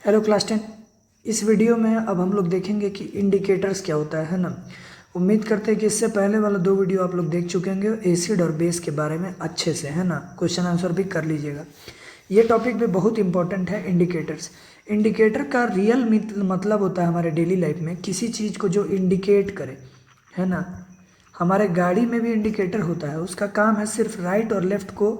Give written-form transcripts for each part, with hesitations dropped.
Hello class 10। इस video में अब हम लोग देखेंगे कि इंडिकेटर्स क्या होता है ना। उम्मीद करते हैं कि इससे पहले वाला 2 वीडियो आप लोग देख चुके होंगे एसिड और बेस के बारे में अच्छे से, है ना। क्वेश्चन आंसर भी कर लीजिएगा। ये टॉपिक भी बहुत इंपॉर्टेंट है, इंडिकेटर्स। इंडिकेटर का रियल मतलब होता है हमारे डेली लाइफ में किसी चीज़ को जो इंडिकेट करे, है ना। हमारे गाड़ी में भी इंडिकेटर होता है, उसका काम है सिर्फ राइट और लेफ्ट को,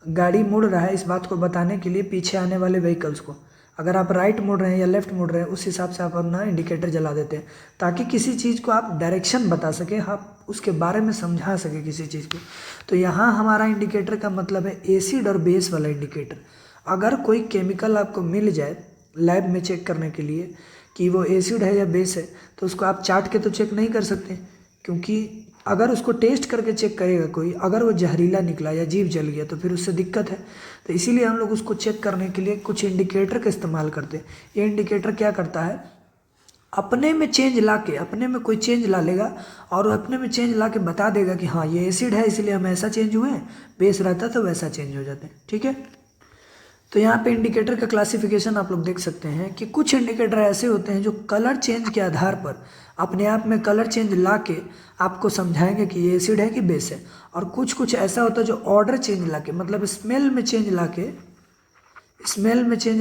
गाड़ी मुड़ रहा है इस बात को बताने के लिए पीछे आने वाले व्हीकल्स को। अगर आप राइट मुड़ रहे हैं या लेफ्ट मुड़ रहे हैं उस हिसाब से आप अपना इंडिकेटर जला देते हैं ताकि किसी चीज़ को आप डायरेक्शन बता सके, आप उसके बारे में समझा सके किसी चीज़ को। तो यहाँ हमारा इंडिकेटर का मतलब है एसिड और बेस वाला इंडिकेटर। अगर कोई केमिकल आपको मिल जाए लैब में चेक करने के लिए कि वो एसिड है या बेस है, तो उसको आप चाट के तो चेक नहीं कर सकते, क्योंकि अगर उसको टेस्ट करके चेक करेगा कोई, अगर वो जहरीला निकला या जीभ जल गया तो फिर उससे दिक्कत है। तो इसीलिए हम लोग उसको चेक करने के लिए कुछ इंडिकेटर का इस्तेमाल करते हैं। ये इंडिकेटर क्या करता है, अपने में चेंज ला के, अपने में कोई चेंज ला लेगा और अपने में चेंज ला के बता देगा कि हाँ ये एसिड है इसलिए हम ऐसा चेंज हुए हैं, बेस रहता तो वैसा चेंज हो जाते हैं। ठीक है, तो यहाँ पे इंडिकेटर का क्लासिफिकेशन आप लोग देख सकते हैं कि कुछ इंडिकेटर ऐसे होते हैं जो कलर चेंज के आधार पर अपने आप में कलर चेंज ला के आपको समझाएंगे कि ये एसिड है कि बेस है। और कुछ ऐसा होता है जो ऑर्डर चेंज ला के, मतलब स्मेल में चेंज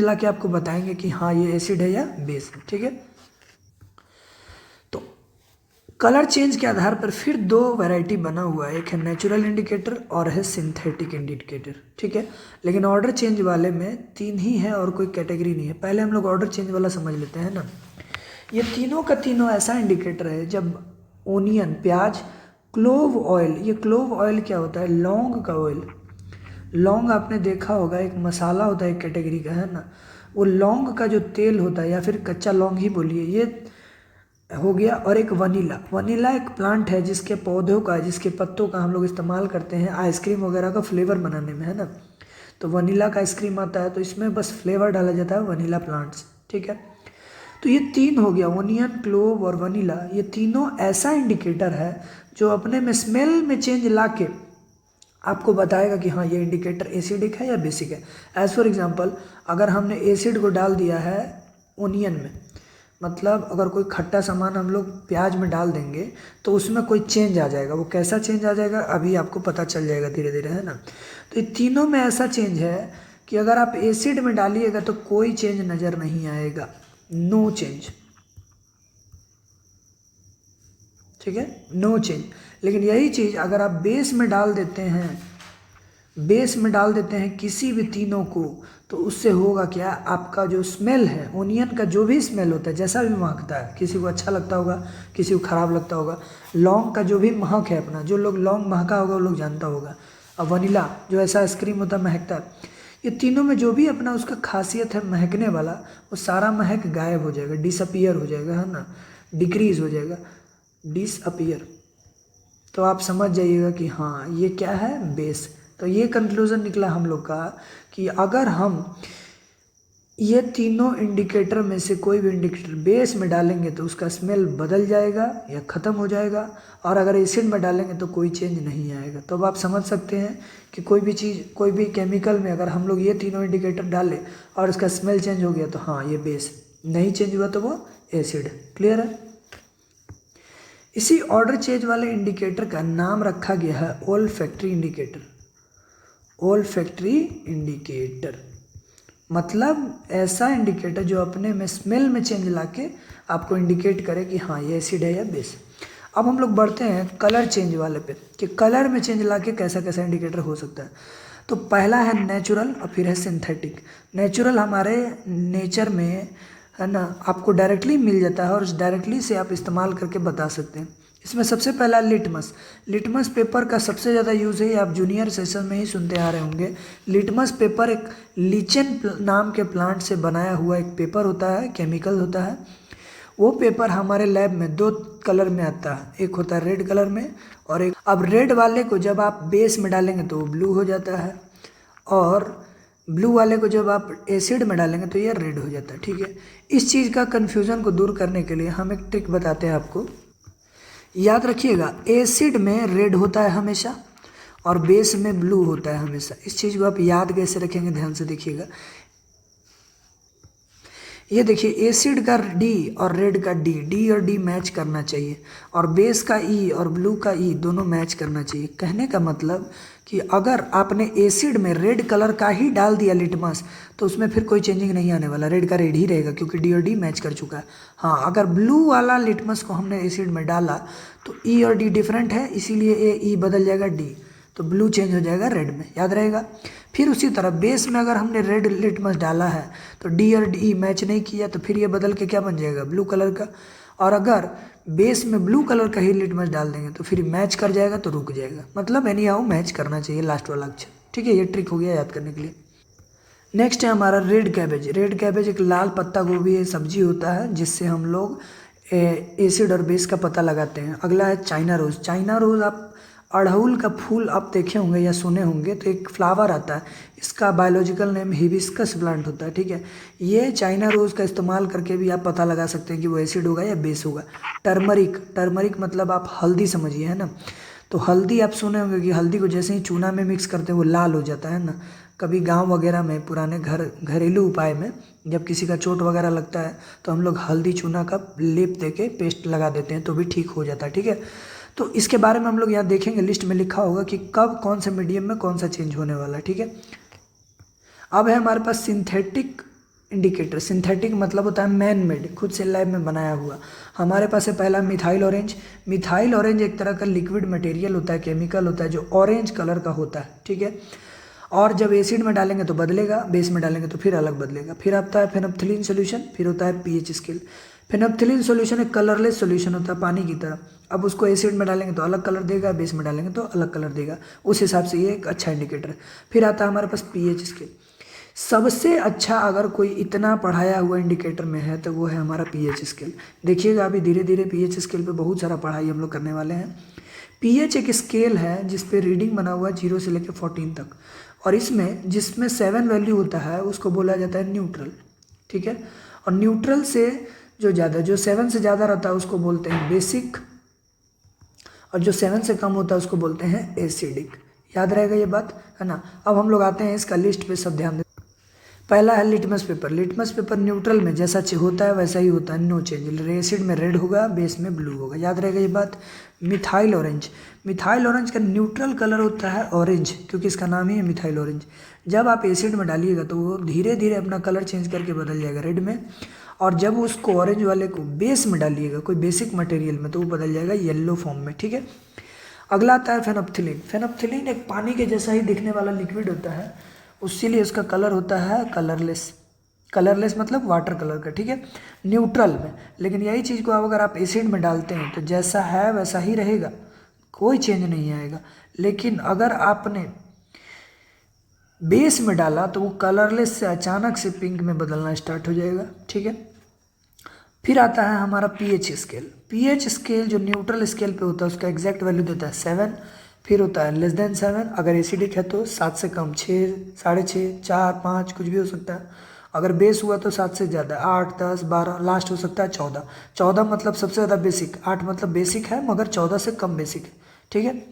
ला के आपको बताएंगे कि हाँ ये एसिड है या बेस है। ठीक है, तो कलर चेंज के आधार पर फिर 2 वैरायटी बना हुआ है, एक है नेचुरल इंडिकेटर और है सिंथेटिक इंडिकेटर। ठीक है, लेकिन ऑर्डर चेंज वाले में 3 ही है और कोई कैटेगरी नहीं है। पहले हम लोग ऑर्डर चेंज वाला समझ लेते हैं ना। ये तीनों का तीनों ऐसा इंडिकेटर है जब ओनियन, प्याज, क्लोव ऑयल, ये क्लोव ऑयल क्या होता है, लौंग का ऑयल। लौंग आपने देखा होगा एक मसाला होता है एक कैटेगरी का, है ना। वो लौंग का जो तेल होता है या फिर कच्चा लौंग ही बोलिए, ये हो गया। और एक वनीला, वनीला एक प्लांट है जिसके पौधों का, जिसके पत्तों का हम लोग इस्तेमाल करते हैं आइसक्रीम वगैरह का फ्लेवर बनाने में, है ना। तो वनीला का आइसक्रीम आता है तो इसमें बस फ्लेवर डाला जाता है वनीला प्लांट्स। ठीक है, तो ये 3 हो गया, ओनियन, क्लोव और वनीला। ये तीनों ऐसा इंडिकेटर है जो अपने में स्मेल में चेंज ला के आपको बताएगा कि हाँ ये इंडिकेटर एसिडिक है या बेसिक है। एज फॉर एग्जांपल, अगर हमने एसिड को डाल दिया है ओनियन में, मतलब अगर कोई खट्टा सामान हम लोग प्याज में डाल देंगे तो उसमें कोई चेंज आ जाएगा। वो कैसा चेंज आ जाएगा अभी आपको पता चल जाएगा धीरे धीरे, है ना। तो ये तीनों में ऐसा चेंज है कि अगर आप एसिड में डालिएगा तो कोई चेंज नज़र नहीं आएगा, नो चेंज। ठीक है, नो चेंज। लेकिन यही चीज़ अगर आप बेस में डाल देते हैं, बेस में डाल देते हैं किसी भी तीनों को, तो उससे होगा क्या, आपका जो स्मेल है, ओनियन का जो भी स्मेल होता है, जैसा भी महकता है, किसी को अच्छा लगता होगा, किसी को ख़राब लगता होगा। लौंग का जो भी महक है अपना, जो लोग लौंग महका होगा वो लोग जानता होगा। और वनीला जो ऐसा आइसक्रीम होता है महकता है, ये तीनों में जो भी अपना उसका खासियत है महकने वाला, वो सारा महक गायब हो जाएगा, डिसअपियर हो जाएगा, है ना, डिक्रीज हो जाएगा, डिसअपियर। तो आप समझ जाइएगा कि हाँ ये क्या है, बेस। तो ये कंक्लूज़न निकला हम लोग का कि अगर हम ये तीनों इंडिकेटर में से कोई भी इंडिकेटर बेस में डालेंगे तो उसका स्मेल बदल जाएगा या ख़त्म हो जाएगा, और अगर एसिड में डालेंगे तो कोई चेंज नहीं आएगा। तो अब आप समझ सकते हैं कि कोई भी चीज़, कोई भी केमिकल में अगर हम लोग ये तीनों इंडिकेटर डालें और इसका स्मेल चेंज हो गया तो हाँ ये बेस, नहीं चेंज हुआ तो वो एसिड। क्लियर है। इसी ऑर्डर चेंज वाले इंडिकेटर का नाम रखा गया है ओल्फैक्टरी इंडिकेटर। ओल्फैक्टरी इंडिकेटर मतलब ऐसा इंडिकेटर जो अपने में स्मेल में चेंज लाके आपको इंडिकेट करे कि हाँ ये एसिड है या बेस। अब हम लोग बढ़ते हैं कलर चेंज वाले पे कि कलर में चेंज लाके कैसा कैसा इंडिकेटर हो सकता है। तो पहला है नेचुरल और फिर है सिंथेटिक। नेचुरल हमारे नेचर में, है ना, आपको डायरेक्टली मिल जाता है और उस डायरेक्टली से आप इस्तेमाल करके बता सकते हैं। इसमें सबसे पहला लिटमस। लिटमस पेपर का सबसे ज़्यादा यूज़ है, आप जूनियर सेशन में ही सुनते आ रहे होंगे। लिटमस पेपर एक लीचेन नाम के प्लांट से बनाया हुआ एक पेपर होता है, केमिकल होता है। वो पेपर हमारे लैब में 2 कलर में आता है, एक होता है रेड कलर में और एक, अब रेड वाले को जब आप बेस में डालेंगे तो वो ब्लू हो जाता है, और ब्लू वाले को जब आप एसिड में डालेंगे तो ये रेड हो जाता है। ठीक है, इस चीज़ का कन्फ्यूज़न को दूर करने के लिए हम एक ट्रिक बताते हैं आपको। याद रखिएगा, एसिड में रेड होता है हमेशा और बेस में ब्लू होता है हमेशा। इस चीज़ को आप याद कैसे रखेंगे, ध्यान से देखिएगा। ये देखिए एसिड का डी और रेड का डी, डी और डी मैच करना चाहिए, और बेस का ई और ब्लू का ई दोनों मैच करना चाहिए। कहने का मतलब कि अगर आपने एसिड में रेड कलर का ही डाल दिया लिटमस, तो उसमें फिर कोई चेंजिंग नहीं आने वाला, रेड का रेड ही रहेगा क्योंकि डी और डी मैच कर चुका है। हाँ, अगर ब्लू वाला लिटमस को हमने एसिड में डाला तो ई और डी डिफरेंट है, इसीलिए ए ई बदल जाएगा डी, तो ब्लू चेंज हो जाएगा रेड में, याद रहेगा। फिर उसी तरह बेस में अगर हमने रेड लिटमस डाला है तो डी और डी मैच नहीं किया, तो फिर ये बदल के क्या बन जाएगा, ब्लू कलर का। और अगर बेस में ब्लू कलर का ही लिटमस डाल देंगे तो फिर मैच कर जाएगा, तो रुक जाएगा। मतलब एनी हाउ मैच करना चाहिए लास्ट वाला अक्षर, ठीक है। ये ट्रिक हो गया याद करने के लिए। नेक्स्ट है हमारा रेड कैबेज। रेड कैबेज एक लाल पत्ता गोभी सब्जी होता है जिससे हम लोग एसिड और बेस का पता लगाते हैं। अगला है चाइना रोज़। चाइना रोज़ आप अड़हुल का फूल आप देखे होंगे या सुने होंगे, तो एक फ्लावर आता है, इसका बायोलॉजिकल नेम हिबिस्कस प्लांट होता है, ठीक है। ये चाइना रोज़ का इस्तेमाल करके भी आप पता लगा सकते हैं कि वो एसिड होगा या बेस होगा। टर्मरिक, टर्मरिक मतलब आप हल्दी समझिए, है ना। तो हल्दी आप सुने होंगे कि हल्दी को जैसे ही चूना में मिक्स करते हैं वो लाल हो जाता है ना। कभी गांव वगैरह में पुराने घरेलू उपाय में जब किसी का चोट वगैरह लगता है तो हम लोग हल्दी चूना का लेप देके पेस्ट लगा देते हैं तो भी ठीक हो जाता है, ठीक है। तो इसके बारे में हम लोग यहाँ देखेंगे, लिस्ट में लिखा होगा कि कब कौन से मीडियम में कौन सा चेंज होने वाला है, ठीक है। अब है हमारे पास सिंथेटिक इंडिकेटर। सिंथेटिक मतलब होता है मैन मेड, खुद से लैब में बनाया हुआ। हमारे पास है पहला मिथाइल ऑरेंज। मिथाइल ऑरेंज एक तरह का लिक्विड मटेरियल होता है, केमिकल होता है जो ऑरेंज कलर का होता है, ठीक है। और जब एसिड में डालेंगे तो बदलेगा, बेस में डालेंगे तो फिर अलग बदलेगा। फिर आता है फेनोप्थिलीन सोल्यूशन, फिर होता है पीएच स्केल। फेनोप्थिलीन सोल्यूशन एक कलरलेस सोल्यूशन होता है पानी की तरह। अब उसको एसिड में डालेंगे तो अलग कलर देगा, बेस में डालेंगे तो अलग कलर देगा, उस हिसाब से ये एक अच्छा इंडिकेटर है। फिर आता है हमारे पास पीएच स्केल। सबसे अच्छा अगर कोई इतना पढ़ाया हुआ इंडिकेटर में है तो वो है हमारा पीएच स्केल। देखिएगा अभी धीरे धीरे पीएच स्केल पे बहुत सारा पढ़ाई हम लोग करने वाले हैं। पीएच एक स्केल है जिस पे रीडिंग बना हुआ है 0 से लेकर 14 तक, और इसमें जिसमें 7 वैल्यू होता है उसको बोला जाता है न्यूट्रल, ठीक है। और न्यूट्रल से जो 7 से ज़्यादा रहता है उसको बोलते हैं बेसिक, और जो 7 से कम होता है उसको बोलते हैं एसिडिक। याद रहेगा ये बात, है ना। अब हम लोग आते हैं इसका लिस्ट पे, सब ध्यान दें। पहला है litmus paper. Litmus paper neutral में जैसा होता है वैसा ही होता है, नो चेंज। एसिड में रेड होगा, बेस में ब्लू होगा, याद रहेगा ये बात। Methyl orange. मिथाइल ऑरेंज का न्यूट्रल कलर होता है ऑरेंज, क्योंकि इसका नाम ही है मिथाइल ऑरेंज। जब आप एसिड में डालिएगा तो वो धीरे धीरे अपना कलर चेंज करके बदल जाएगा रेड में, और जब उसको ऑरेंज वाले को बेस में डालिएगा कोई बेसिक मटेरियल में तो वो बदल जाएगा येलो फॉर्म में, ठीक है। अगला आता है फेनोप्थिलीन। फेनोप्थिलीन एक पानी के जैसा ही दिखने वाला लिक्विड होता है, उसीलिए उसका कलर होता है कलरलेस। कलरलेस मतलब वाटर कलर का, ठीक है, न्यूट्रल में। लेकिन यही चीज़ को अगर आप एसिड में डालते हैं तो जैसा है वैसा ही रहेगा, कोई चेंज नहीं आएगा। लेकिन अगर आपने बेस में डाला तो वो कलरलेस से अचानक से पिंक में बदलना स्टार्ट हो जाएगा, ठीक है। फिर आता है हमारा पीएच स्केल। पीएच स्केल जो न्यूट्रल स्केल पे होता है उसका एग्जैक्ट वैल्यू देता है 7। फिर होता है लेस देन 7, अगर एसिडिक है तो 7 से कम, 6, 6.5, 4, 5 कुछ भी हो सकता है। अगर बेस हुआ तो 7 से ज़्यादा, 8, 10, 12, लास्ट हो सकता है 14। 14 मतलब सबसे ज़्यादा बेसिक, 8 मतलब बेसिक है मगर 14 से कम बेसिक है, ठीक है।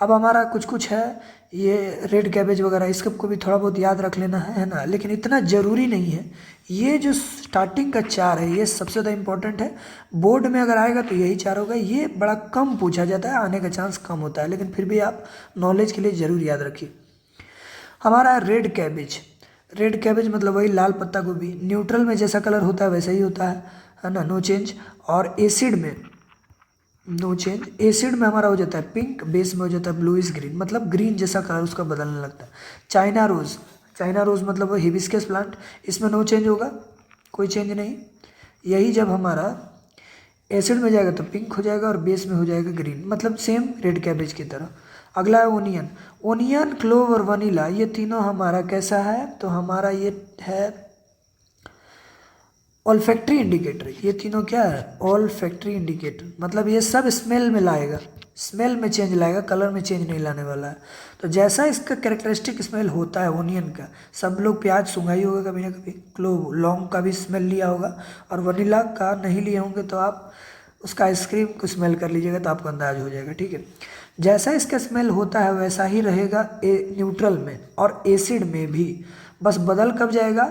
अब हमारा कुछ कुछ है ये रेड कैबेज वगैरह, इस सबको भी थोड़ा बहुत याद रख लेना है ना, लेकिन इतना ज़रूरी नहीं है। ये जो स्टार्टिंग का 4 है ये सबसे ज़्यादा इंपॉर्टेंट है। बोर्ड में अगर आएगा तो यही 4 होगा। ये बड़ा कम पूछा जाता है, आने का चांस कम होता है, लेकिन फिर भी आप नॉलेज के लिए ज़रूर याद रखिए। हमारा है रेड कैबेज। रेड कैबेज मतलब वही लाल पत्ता गोभी। न्यूट्रल में जैसा कलर होता है वैसा ही होता है ना, नो चेंज। और एसिड में नो चेंज। एसिड में हमारा हो जाता है पिंक, बेस में हो जाता है ब्लूइश ग्रीन, मतलब ग्रीन जैसा कलर उसका बदलने लगता है। China rose. चाइना रोज़ मतलब वो हिबिस्कस प्लांट, इसमें नो चेंज होगा, कोई चेंज नहीं। यही जब हमारा एसिड में जाएगा तो पिंक हो जाएगा और बेस में हो जाएगा ग्रीन, मतलब सेम रेड कैबेज की तरह। अगला है ओनियन। ओनियन, क्लोव और वनीला, ये तीनों हमारा कैसा है, तो हमारा ये है ऑल्फैक्टरी इंडिकेटर। ये तीनों क्या है, ऑल्फैक्टरी इंडिकेटर, मतलब ये सब स्मेल में लाएगा, स्मेल में चेंज लाएगा, कलर में चेंज नहीं लाने वाला है। तो जैसा इसका कैरेक्टरिस्टिक स्मेल होता है ओनियन का, सब लोग प्याज सुंघाई होगा कभी ना कभी, क्लोव लौंग का भी स्मेल लिया होगा, और वनीला का नहीं लिए होंगे तो आप उसका आइसक्रीम को स्मेल कर लीजिएगा तो आपको अंदाज हो जाएगा, ठीक है। जैसा इसका स्मेल होता है वैसा ही रहेगा न्यूट्रल में और एसिड में भी, बस बदल कब जाएगा,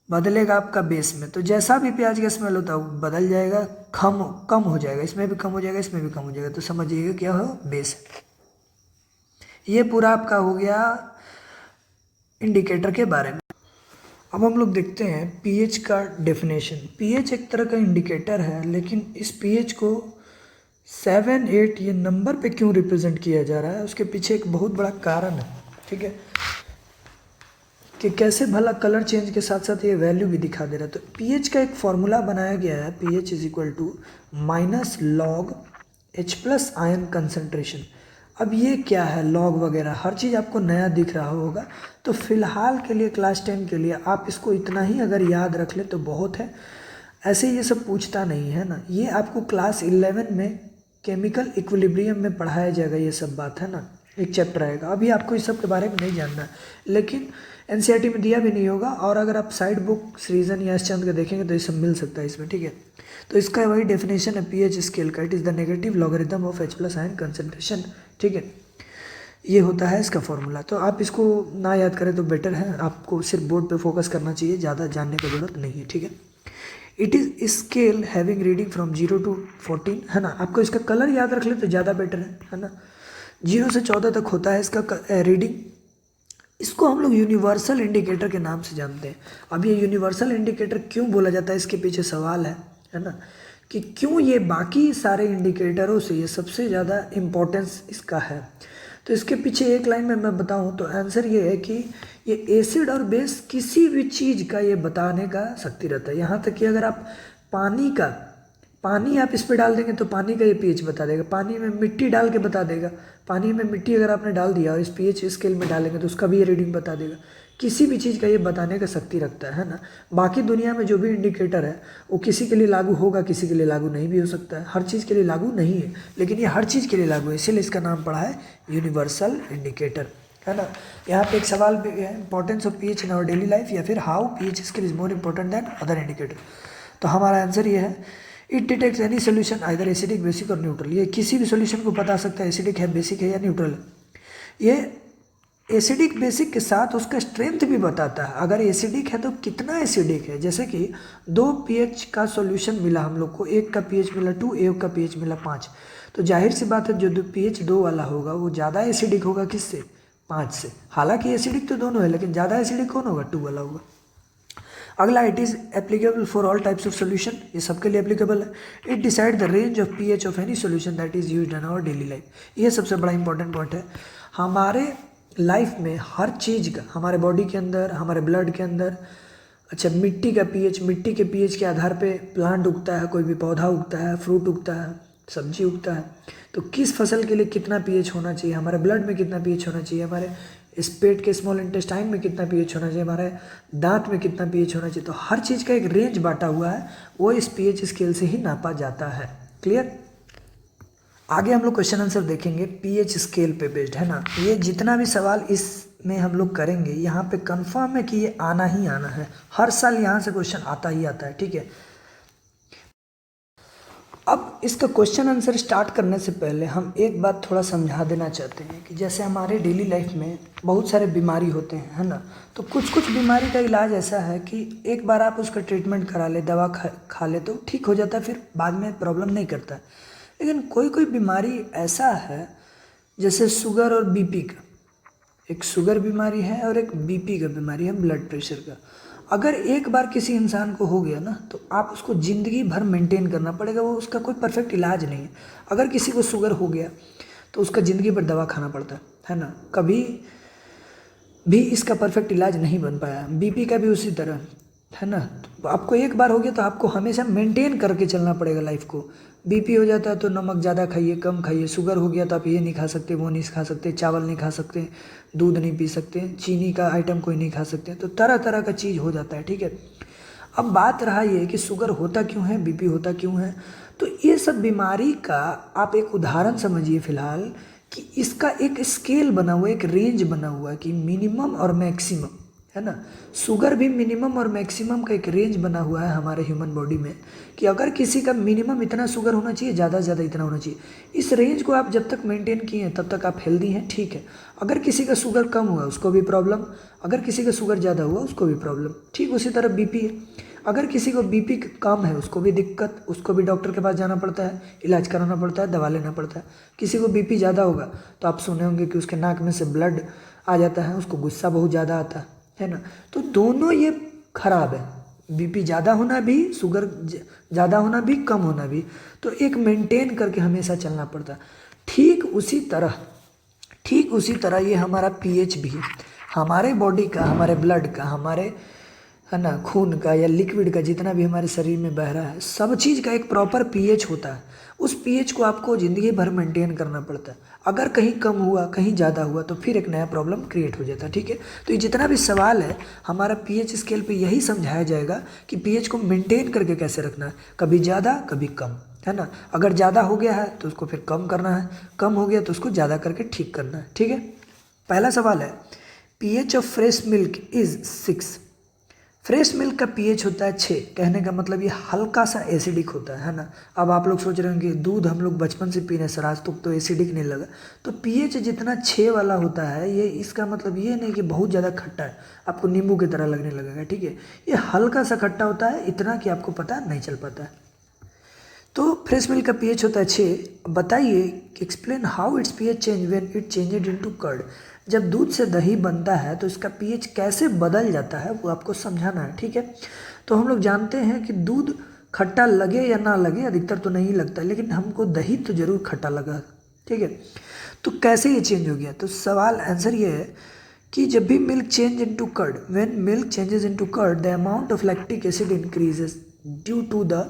बदलेगा आपका बेस में, तो जैसा भी प्याज का स्मेल होता है वो बदल जाएगा, कम हो जाएगा, इसमें भी कम हो जाएगा, इसमें भी कम हो जाएगा, तो समझिएगा क्या हो, बेस। ये पूरा आपका हो गया इंडिकेटर के बारे में। अब हम लोग देखते हैं पीएच का डेफिनेशन। पीएच एक तरह का इंडिकेटर है, लेकिन इस पीएच को 7, 8 ये नंबर पे क्यों रिप्रेजेंट किया जा रहा है, उसके पीछे एक बहुत बड़ा कारण है, ठीक है, कि कैसे भला कलर चेंज के साथ साथ ये वैल्यू भी दिखा दे रहा है। तो पीएच का एक फॉर्मूला बनाया गया है, pH is equal to -log H+ ion concentration. अब ये क्या है, लॉग वगैरह हर चीज़ आपको नया दिख रहा होगा, तो फिलहाल के लिए क्लास 10 के लिए आप इसको इतना ही अगर याद रख ले तो बहुत है। ऐसे ये सब पूछता नहीं है ना, ये आपको क्लास 11 में केमिकल इक्विलिब्रियम में पढ़ाया जाएगा, ये सब बात है ना, एक चैप्टर आएगा। अभी आपको इस सब के बारे में नहीं जानना है, लेकिन एनसीईआरटी में दिया भी नहीं होगा, और अगर आप साइड बुक सृजन या चंद का देखेंगे तो ये सब मिल सकता है इसमें, ठीक है। तो इसका वही डेफिनेशन है पीएच स्केल का, it is the negative logarithm of H+ ion concentration, ठीक है। ये होता है इसका फॉर्मूला। तो आप इसको ना याद करें तो बेटर है, आपको सिर्फ बोर्ड पे फोकस करना चाहिए, ज़्यादा जानने की जरूरत नहीं है, ठीक है। It is scale having reading from 0 to 14, है ना। आपको इसका कलर याद रख ले तो ज़्यादा बेटर है ना। 0 से 14 तक होता है इसका रीडिंग। इसको हम लोग यूनिवर्सल इंडिकेटर के नाम से जानते हैं। अब ये यूनिवर्सल इंडिकेटर क्यों बोला जाता है, इसके पीछे सवाल है ना, कि क्यों ये बाकी सारे इंडिकेटरों से ये सबसे ज़्यादा इम्पोर्टेंस इसका है। तो इसके पीछे एक लाइन में मैं बताऊं तो आंसर ये है कि ये एसिड और बेस किसी भी चीज़ का ये बताने का शक्ति रहता है। यहाँ तक कि अगर आप पानी आप इस पे डाल देंगे तो पानी का ये पीएच बता देगा, पानी में मिट्टी डाल के बता देगा, पानी में मिट्टी अगर आपने डाल दिया और इस पीएच स्केल में डालेंगे तो उसका भी ये रीडिंग बता देगा। किसी भी चीज़ का ये बताने का शक्ति रखता है ना। बाकी दुनिया में जो भी इंडिकेटर है वो किसी के लिए लागू होगा, किसी के लिए लागू नहीं भी हो सकता है, हर चीज़ के लिए लागू नहीं है, लेकिन ये हर चीज़ के लिए लागू है, इसीलिए इसका नाम पड़ा है यूनिवर्सल इंडिकेटर, है ना। यहाँ पे एक सवाल भी है, importance of pH in our daily life, या फिर how pH scale is more important than other indicator. तो हमारा आंसर ये है, it detects any solution either acidic, basic और न्यूट्रल। ये किसी भी सोल्यूशन को बता सकता है एसिडिक है, बेसिक है या न्यूट्रल है। ये एसिडिक बेसिक के साथ उसका स्ट्रेंथ भी बताता है, अगर एसिडिक है तो कितना एसिडिक है। जैसे कि 2 पीएच का सॉल्यूशन मिला हम लोग को, एक का पीएच मिला 2, एक का पीएच मिला 5, तो जाहिर सी बात है जो पीएच 2 वाला होगा वो ज़्यादा एसिडिक होगा किससे, 5 से। हालांकि एसिडिक तो दोनों है, लेकिन ज़्यादा एसिडिक कौन होगा, 2 वाला होगा। अगला, it is applicable for all types of solution, ये सबके लिए एप्लीकेबल है। It decide the range of pH of any solution that is used in our daily life. ये सबसे बड़ा इंपॉर्टेंट पॉइंट है। हमारे लाइफ में हर चीज़ का, हमारे बॉडी के अंदर, हमारे ब्लड के अंदर, अच्छा मिट्टी का पीएच, मिट्टी के पीएच के आधार पे प्लांट उगता है, कोई भी पौधा उगता है, फ्रूट उगता है, सब्जी उगता है। तो किस फसल के लिए कितना पीएच होना चाहिए, हमारे ब्लड में कितना पीएच होना चाहिए, हमारे इस पेट के स्मॉल इंटेस्टाइन में कितना पीएच होना चाहिए, हमारे दांत में कितना पीएच होना चाहिए, तो हर चीज़ का एक रेंज बांटा हुआ है, वो इस पीएच स्केल से ही नापा जाता है। क्लियर। आगे हम लोग क्वेश्चन आंसर देखेंगे पीएच स्केल पे बेस्ड, है ना। ये जितना भी सवाल इसमें हम लोग करेंगे यहाँ पे कंफर्म है कि ये आना ही आना है, हर साल यहाँ से क्वेश्चन आता ही आता है, ठीक है। अब इसका क्वेश्चन आंसर स्टार्ट करने से पहले हम एक बात थोड़ा समझा देना चाहते हैं कि जैसे हमारे डेली लाइफ में बहुत सारे बीमारी होते हैं, है ना। तो कुछ बीमारी का इलाज ऐसा है कि एक बार आप उसका ट्रीटमेंट करा ले, दवा खा ले तो ठीक हो जाता है, फिर बाद में प्रॉब्लम नहीं करता है। लेकिन कोई बीमारी ऐसा है, जैसे शुगर और बीपी का, एक शुगर बीमारी है और एक बीपी का बीमारी है, ब्लड प्रेशर का। अगर एक बार किसी इंसान को हो गया ना तो आप उसको ज़िंदगी भर मेंटेन करना पड़ेगा, वो उसका कोई परफेक्ट इलाज नहीं है। अगर किसी को शुगर हो गया तो उसका ज़िंदगी भर दवा खाना पड़ता है ना, कभी भी इसका परफेक्ट इलाज नहीं बन पाया। बीपी का भी उसी तरह, है ना। तो आपको एक बार हो गया तो आपको हमेशा मेंटेन करके चलना पड़ेगा लाइफ को। बीपी हो जाता है तो नमक ज़्यादा खाइए, कम खाइए। शुगर हो गया तो आप ये नहीं खा सकते, वो नहीं खा सकते, चावल नहीं खा सकते, दूध नहीं पी सकते, चीनी का आइटम कोई नहीं खा सकते, तो तरह तरह का चीज़ हो जाता है, ठीक है। अब बात रहा ये कि शुगर होता क्यों है, बीपी होता क्यों है, तो ये सब बीमारी का आप एक उदाहरण समझिए फिलहाल, कि इसका एक स्केल बना हुआ है, एक रेंज बना हुआ है कि मिनिमम और मैक्सिमम, है ना। शुगर भी मिनिमम और मैक्सिमम का एक रेंज बना हुआ है हमारे ह्यूमन बॉडी में कि अगर किसी का मिनिमम इतना शुगर होना चाहिए, ज़्यादा से ज़्यादा इतना होना चाहिए। इस रेंज को आप जब तक मेंटेन किए हैं तब तक आप हेल्दी हैं, ठीक है। अगर किसी का शुगर कम हुआ उसको भी प्रॉब्लम, अगर किसी का शुगर ज़्यादा हुआ उसको भी प्रॉब्लम, ठीक उसी तरह बीपी है। अगर किसी को बीपी कम है उसको भी दिक्कत, उसको भी डॉक्टर के पास जाना पड़ता है, इलाज कराना पड़ता है, दवा लेना पड़ता है। किसी को बीपी ज़्यादा होगा तो आप सुने होंगे कि उसके नाक में से ब्लड आ जाता है, उसको गुस्सा बहुत ज़्यादा आता है ना। तो दोनों ये खराब है, बीपी ज़्यादा होना भी, शुगर ज़्यादा होना भी, कम होना भी। तो एक मेंटेन करके हमेशा चलना पड़ता है। ठीक उसी तरह ये हमारा पीएच भी है, हमारे बॉडी का, हमारे ब्लड का, हमारे है ना खून का या लिक्विड का, जितना भी हमारे शरीर में बह रहा है, सब चीज़ का एक प्रॉपर पीएच होता है। उस पीएच को आपको ज़िंदगी भर मेंटेन करना पड़ता है। अगर कहीं कम हुआ, कहीं ज़्यादा हुआ तो फिर एक नया प्रॉब्लम क्रिएट हो जाता है, ठीक है। तो ये जितना भी सवाल है हमारा पीएच स्केल पे यही समझाया जाएगा कि पीएच को मेंटेन करके कैसे रखना है, कभी ज़्यादा कभी कम, है ना। अगर ज़्यादा हो गया है तो उसको फिर कम करना है, कम हो गया तो उसको ज़्यादा करके ठीक करना है, ठीक है। पहला सवाल है pH of fresh milk is 6। Fresh milk का पीएच होता है 6, कहने का मतलब ये हल्का सा एसिडिक होता है ना। अब आप लोग सोच रहे होंगे दूध हम लोग बचपन से पी रहे सर, आज तो एसिडिक नहीं लगा। तो पीएच जितना 6 वाला होता है, ये इसका मतलब ये नहीं कि बहुत ज़्यादा खट्टा है, आपको नींबू की तरह लगने लगेगा, ठीक है। ये हल्का सा खट्टा होता है, इतना कि आपको पता नहीं चल पाता है। तो फ्रेश मिल्क का पीएच होता है 6। बताइए explain how its pH change when it changed into curd. जब दूध से दही बनता है तो इसका पीएच कैसे बदल जाता है वो आपको समझाना है, ठीक है। तो हम लोग जानते हैं कि दूध खट्टा लगे या ना लगे, अधिकतर तो नहीं लगता, लेकिन हमको दही तो ज़रूर खट्टा लगा, ठीक है। तो कैसे ये चेंज हो गया, तो सवाल आंसर ये है कि जब भी milk change into curd, when milk changes into curd the amount of lactic acid increases due to the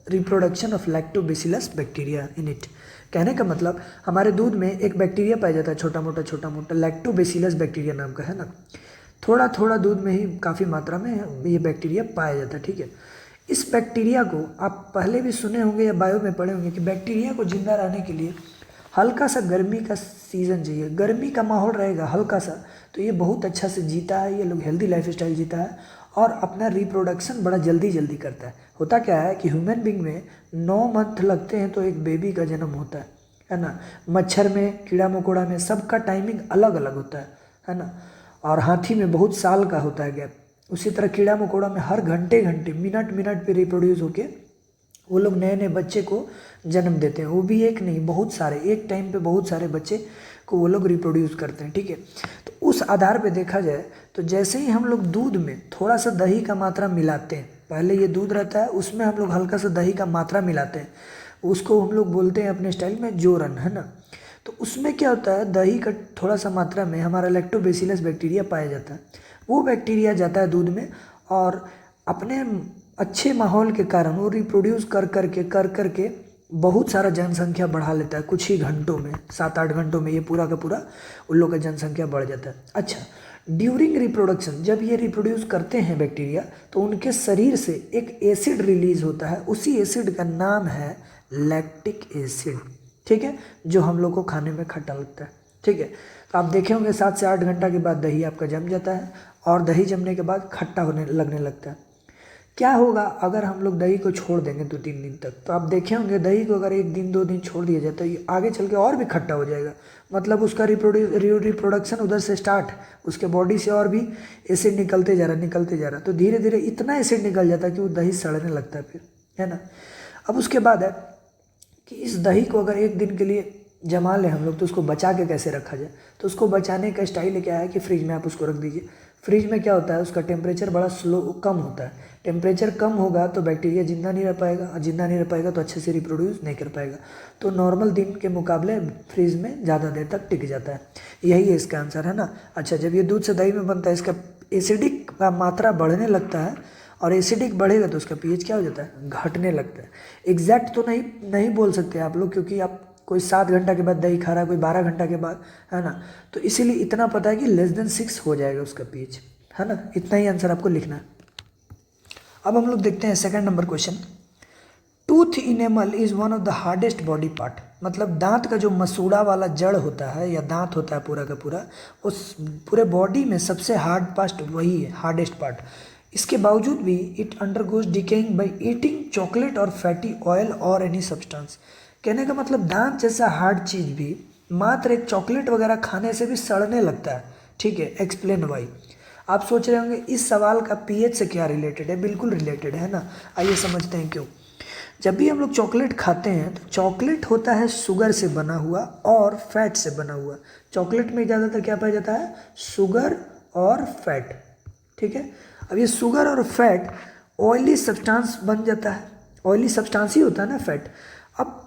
reproduction of lactobacillus bacteria in it. कहने का मतलब हमारे दूध में एक बैक्टीरिया पाया जाता है, छोटा मोटा लैक्टोबैसिलस बैक्टीरिया नाम का, है ना। थोड़ा थोड़ा दूध में ही काफ़ी मात्रा में ये बैक्टीरिया पाया जाता है, ठीक है। इस बैक्टीरिया को आप पहले भी सुने होंगे या बायो में पढ़े होंगे कि बैक्टीरिया को जिंदा रहने के लिए हल्का सा गर्मी का सीज़न चाहिए, गर्मी का माहौल रहेगा हल्का सा, तो ये बहुत अच्छा से जीता है, ये लोग हेल्दी लाइफ स्टाइल जीता है और अपना रिप्रोडक्शन बड़ा जल्दी करता है। होता क्या है कि ह्यूमन बींग में 9 मंथ लगते हैं तो एक बेबी का जन्म होता है ना। मच्छर में, कीड़ा मकोड़ा में सबका टाइमिंग अलग अलग होता है ना। और हाथी में बहुत साल का होता है गैप। उसी तरह कीड़ा मकोड़ा में हर घंटे मिनट पे रिप्रोड्यूस होके वो लोग नए बच्चे को जन्म देते हैं। वो भी एक नहीं, बहुत सारे, एक टाइम पे बहुत सारे बच्चे को वो लोग रिप्रोड्यूस करते हैं, ठीक है। तो उस आधार पे देखा जाए तो जैसे ही हम लोग दूध में थोड़ा सा दही का मात्रा मिलाते हैं, पहले ये दूध रहता है उसमें हम लोग हल्का सा दही का मात्रा मिलाते हैं, उसको हम लोग बोलते हैं अपने स्टाइल में जोरन, है ना। तो उसमें क्या होता है, दही का थोड़ा सा मात्रा में हमारा लैक्टोबैसिलस बैक्टीरिया पाया जाता है। वो बैक्टीरिया जाता है दूध में और अपने अच्छे माहौल के कारण वो रिप्रोड्यूस कर करके बहुत सारा जनसंख्या बढ़ा लेता है कुछ ही घंटों में, 7-8 घंटों में ये पूरा का पूरा उन लोग का जनसंख्या बढ़ जाता है। अच्छा, ड्यूरिंग रिप्रोडक्शन जब ये रिप्रोड्यूस करते हैं बैक्टीरिया तो उनके शरीर से एक एसिड रिलीज होता है, उसी एसिड का नाम है लैक्टिक एसिड, ठीक है, जो हम लोग को खाने में खट्टा लगता है, ठीक है। तो आप देखे होंगे 7 से 8 घंटा के बाद दही आपका जम जाता है और दही जमने के बाद खट्टा होने लगने लगता है। क्या होगा अगर हम लोग दही को छोड़ देंगे 2-3 दिन तक, तो आप देखे होंगे दही को अगर 1 दिन 2 दिन छोड़ दिया जाए तो ये आगे चल के और भी खट्टा हो जाएगा। मतलब उसका रिप्रोडक्शन उधर से स्टार्ट, उसके बॉडी से और भी एसिड निकलते जा रहा, तो धीरे धीरे इतना एसिड निकल जाता है कि वो दही सड़ने लगता है फिर, है ना। अब उसके बाद है कि इस दही को अगर 1 दिन के लिए जमा लें हम लोग तो उसको बचा के कैसे रखा जाए। तो उसको बचाने का स्टाइल क्या है कि फ्रिज में आप उसको रख दीजिए। फ्रिज में क्या होता है, उसका टेम्परेचर बड़ा कम होता है। टेम्परेचर कम होगा तो बैक्टीरिया जिंदा नहीं रह पाएगा, और जिंदा नहीं रह पाएगा तो अच्छे से रिप्रोड्यूस नहीं कर पाएगा। तो नॉर्मल दिन के मुकाबले फ्रिज में ज़्यादा देर तक टिक जाता है। यही है इसका आंसर, है ना। अच्छा, जब ये दूध से दही में बनता है इसका एसिडिक का मात्रा बढ़ने लगता है और एसिडिक बढ़ेगा तो उसका पीएच क्या हो जाता है, घटने लगता है। एग्जैक्ट तो नहीं बोल सकते आप लोग, क्योंकि आप कोई 7 घंटा के बाद दही खा रहा है, कोई 12 घंटा के बाद, है ना। तो इसीलिए इतना पता है कि <6 हो जाएगा उसका पीएच, है ना। इतना ही आंसर आपको लिखना है। अब हम लोग देखते हैं second number question. Tooth enamel is one of the hardest body part. मतलब दांत का जो मसूड़ा वाला जड़ होता है या दांत होता है पूरा का पूरा, उस पूरे बॉडी में सबसे हार्ड पार्ट वही है, हार्डेस्ट पार्ट। इसके बावजूद भी it undergoes decaying by eating chocolate और फैटी ऑयल और एनी सब्सटेंस। कहने का मतलब दांत जैसा हार्ड चीज़ भी मात्र एक चॉकलेट वगैरह खाने से भी सड़ने लगता है। ठीक है, एक्सप्लेन वाई। आप सोच रहे होंगे इस सवाल का पीएच से क्या रिलेटेड है, बिल्कुल रिलेटेड है ना। आइए समझते हैं क्यों। जब भी हम लोग चॉकलेट खाते हैं तो चॉकलेट होता है शुगर से बना हुआ और फैट से बना हुआ। चॉकलेट में ज़्यादातर क्या पाया जाता है, शुगर और फैट। ठीक है, अब ये शुगर और फैट ऑयली सब्सटेंस बन जाता है, ऑयली सब्सटेंस ही होता है ना फैट। अब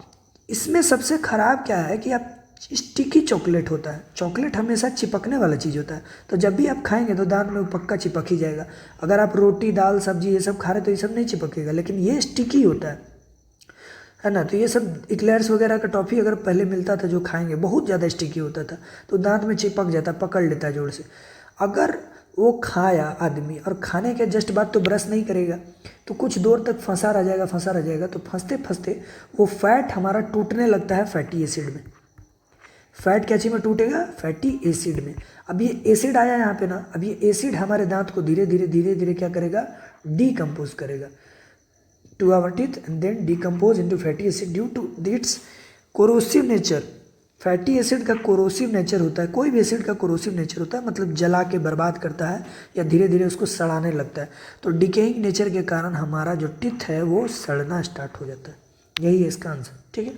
इसमें सबसे ख़राब क्या है कि आप स्टिकी चॉकलेट होता है, चॉकलेट हमेशा चिपकने वाला चीज़ होता है, तो जब भी आप खाएंगे तो दांत में वो पक्का चिपक ही जाएगा। अगर आप रोटी दाल सब्जी ये सब खा रहे तो ये सब नहीं चिपकेगा, लेकिन ये स्टिकी होता है ना। तो ये सब इक्लेयर्स वगैरह का टॉफ़ी अगर पहले मिलता था जो खाएंगे बहुत ज़्यादा स्टिकी होता था, तो दांत में चिपक जाता, पकड़ लेता जोर से। अगर वो खाया आदमी और खाने के जस्ट बाद तो ब्रश नहीं करेगा तो कुछ देर तक फंसा रह जाएगा, फंसा रह जाएगा। तो फंसते फंसते वो फैट हमारा टूटने लगता है फैटी एसिड में। फैट क्या चीज़ में टूटेगा, फैटी एसिड में। अब ये एसिड आया यहाँ पे ना, अब ये एसिड हमारे दांत को धीरे धीरे धीरे धीरे क्या करेगा, डीकम्पोज करेगा to our teeth and then decompose into fatty acid due to its corrosive nature. Fatty acid का कोरोसिव नेचर होता है, कोई भी एसिड का कोरोसिव नेचर होता है, मतलब जला के बर्बाद करता है या धीरे धीरे उसको सड़ाने लगता है। तो डिकेइंग नेचर के कारण हमारा जो टीथ है वो सड़ना स्टार्ट हो जाता है। यही है इसका आंसर। ठीक है,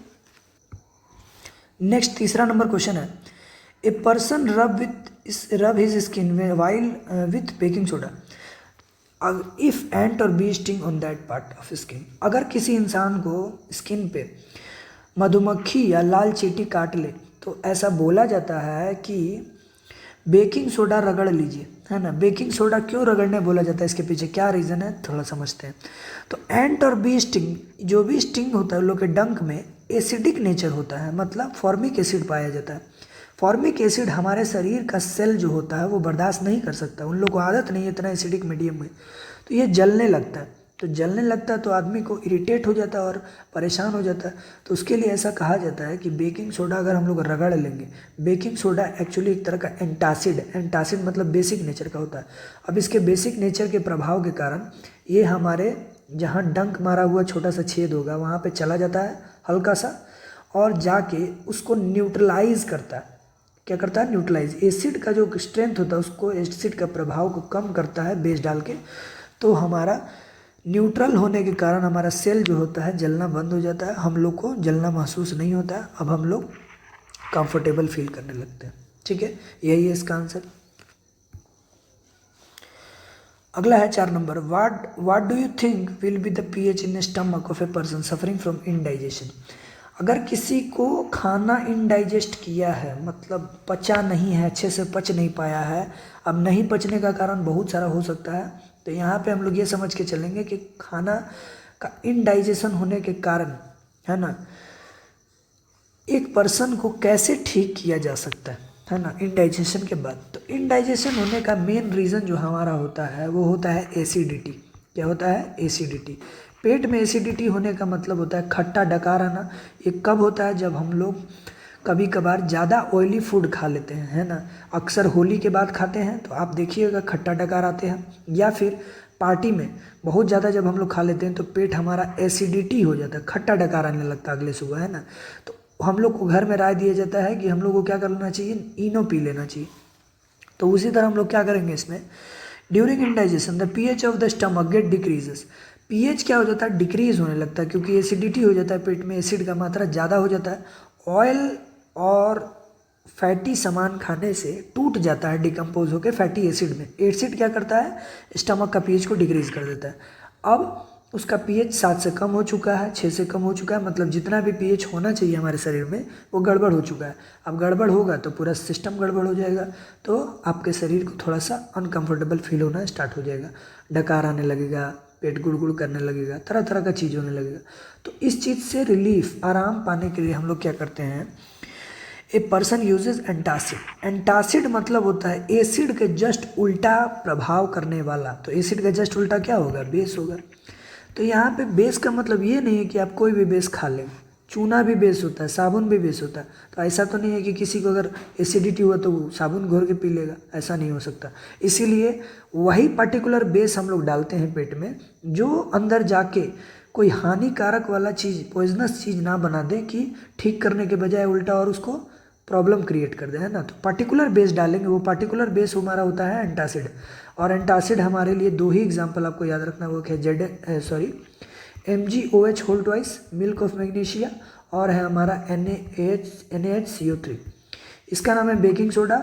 नेक्स्ट तीसरा नंबर क्वेश्चन है, a person rub his skin while with baking soda if ant or bee sting on that part of skin. अगर किसी इंसान को स्किन पे मधुमक्खी या लाल चींटी काट ले तो ऐसा बोला जाता है कि बेकिंग सोडा रगड़ लीजिए, है ना। बेकिंग सोडा क्यों रगड़ने बोला जाता है, इसके पीछे क्या रीज़न है थोड़ा समझते हैं। तो एंट और बी स्टिंग, जो भी स्टिंग होता है उन लोग के डंक में एसिडिक नेचर होता है, मतलब फॉर्मिक एसिड पाया जाता है। फॉर्मिक एसिड हमारे शरीर का सेल जो होता है वो बर्दाश्त नहीं कर सकता, उन लोग को आदत नहीं है इतना एसिडिक मीडियम में, तो ये जलने लगता है। तो जलने लगता है तो आदमी को इरिटेट हो जाता है और परेशान हो जाता है। तो उसके लिए ऐसा कहा जाता है कि बेकिंग सोडा अगर हम लोग रगड़ लेंगे, बेकिंग सोडा एक्चुअली एक तरह का एंटासिड, एंटासिड मतलब बेसिक नेचर का होता है। अब इसके बेसिक नेचर के प्रभाव के कारण ये हमारे जहाँ डंक मारा हुआ छोटा सा छेद होगा वहाँ पे चला जाता है हल्का सा, और जाके उसको न्यूट्रलाइज करता है। क्या करता है, न्यूट्रलाइज। एसिड का जो स्ट्रेंथ होता है उसको, एसिड का प्रभाव को कम करता है बेस डाल के। तो हमारा न्यूट्रल होने के कारण हमारा सेल जो होता है जलना बंद हो जाता है, हम लोग को जलना महसूस नहीं होता है, अब हम लोग कंफर्टेबल फील करने लगते हैं। ठीक है, यही है इसका आंसर। अगला है 4 number, what do you think will be the pH in stomach of a person suffering from indigestion. अगर किसी को खाना इनडाइजेस्ट किया है, मतलब पचा नहीं है, अच्छे से पच नहीं पाया है, अब नहीं पचने का कारण बहुत सारा हो सकता है, तो यहाँ पे हम लोग ये समझ के चलेंगे कि खाना का इनडाइजेशन होने के कारण, है ना, एक पर्सन को कैसे ठीक किया जा सकता है ना, इनडाइजेशन के बाद। तो इनडाइजेशन होने का मेन रीज़न जो हमारा होता है वो होता है एसिडिटी। क्या होता है, एसिडिटी। पेट में एसिडिटी होने का मतलब होता है खट्टा डकार आना। ये कब होता है, जब हम लोग कभी कभार ज़्यादा ऑयली फूड खा लेते हैं, है ना। अक्सर होली के बाद खाते हैं तो आप देखिएगा खट्टा डकार आते हैं, या फिर पार्टी में बहुत ज़्यादा जब हम लोग खा लेते हैं तो पेट हमारा एसिडिटी हो जाता है, खट्टा डकार आने लगता है अगले सुबह, है ना। तो हम लोग को घर में राय दिया जाता है कि हम लोग को क्या कर लेना चाहिए, इनो पी लेना चाहिए। तो उसी तरह हम लोग क्या करेंगे इसमें, during indigestion the pH of the stomach get decreases. PH क्या हो जाता है, डिक्रीज होने लगता है, क्योंकि एसिडिटी हो जाता है, पेट में एसिड का मात्रा ज़्यादा हो जाता है। ऑयल और फैटी सामान खाने से टूट जाता है, डिकम्पोज होकर फैटी एसिड में। एसिड क्या करता है, स्टमक का पीएच को डिक्रीज कर देता है। अब उसका पीएच 7 से कम हो चुका है, 6 से कम हो चुका है, मतलब जितना भी पीएच होना चाहिए हमारे शरीर में वो गड़बड़ हो चुका है। अब गड़बड़ होगा तो पूरा सिस्टम गड़बड़ हो जाएगा, तो आपके शरीर को थोड़ा सा अनकंफर्टेबल फील होना स्टार्ट हो जाएगा, डकार आने लगेगा, पेट गुड़गुड़ करने लगेगा, तरह तरह का चीज़ होने लगेगा। तो इस चीज़ से रिलीफ, आराम पाने के लिए हम लोग क्या करते हैं, a person uses antacid. Antacid मतलब होता है एसिड के जस्ट उल्टा प्रभाव करने वाला। तो एसिड का जस्ट उल्टा क्या होगा, बेस होगा। तो यहाँ पे बेस का मतलब ये नहीं है कि आप कोई भी बेस खा लें, चूना भी बेस होता है, साबुन भी बेस होता है। तो ऐसा तो नहीं है कि किसी को अगर एसिडिटी हुआ तो वो साबुन घोर के पी लेगा, ऐसा नहीं हो सकता। इसीलिए वही पर्टिकुलर बेस हम लोग डालते हैं पेट में जो अंदर जाके कोई हानिकारक वाला चीज़, पॉइजनस चीज़ ना बना दे कि ठीक करने के बजाय उल्टा और उसको प्रॉब्लम क्रिएट कर दे, है ना। तो पर्टिकुलर बेस डालेंगे, वो पर्टिकुलर बेस हमारा होता है एंटासिड। और एंटासिड हमारे लिए दो ही एग्जाम्पल आपको याद रखना, वो है MgOH whole twice, milk of magnesia, और है हमारा NaHCO3। इसका नाम है बेकिंग सोडा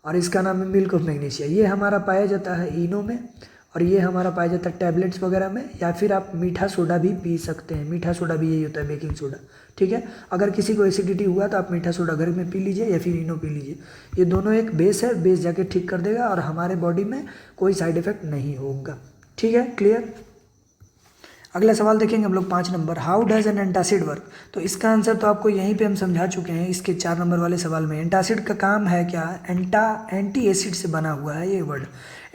और इसका नाम है मिल्क ऑफ मैग्नीशिया। ये हमारा पाया जाता है इनो में और ये हमारा पाया जाता है टैबलेट्स वगैरह में, या फिर आप मीठा सोडा भी पी सकते हैं। मीठा सोडा भी यही होता है, बेकिंग सोडा, ठीक है। अगर किसी को एसिडिटी हुआ तो आप मीठा सोडा घर में पी लीजिए या फिर इनो पी लीजिए। ये दोनों एक बेस है, बेस जाके ठीक कर देगा और हमारे बॉडी में कोई साइड इफेक्ट नहीं होगा, ठीक है, क्लियर। अगला सवाल देखेंगे हम लोग 5 number, how does N antacid work. तो इसका आंसर तो आपको यहीं पे हम समझा चुके हैं इसके 4 नंबर वाले सवाल में। एंटासिड का काम है क्या, एंटी एसिड से बना हुआ है ये वर्ड,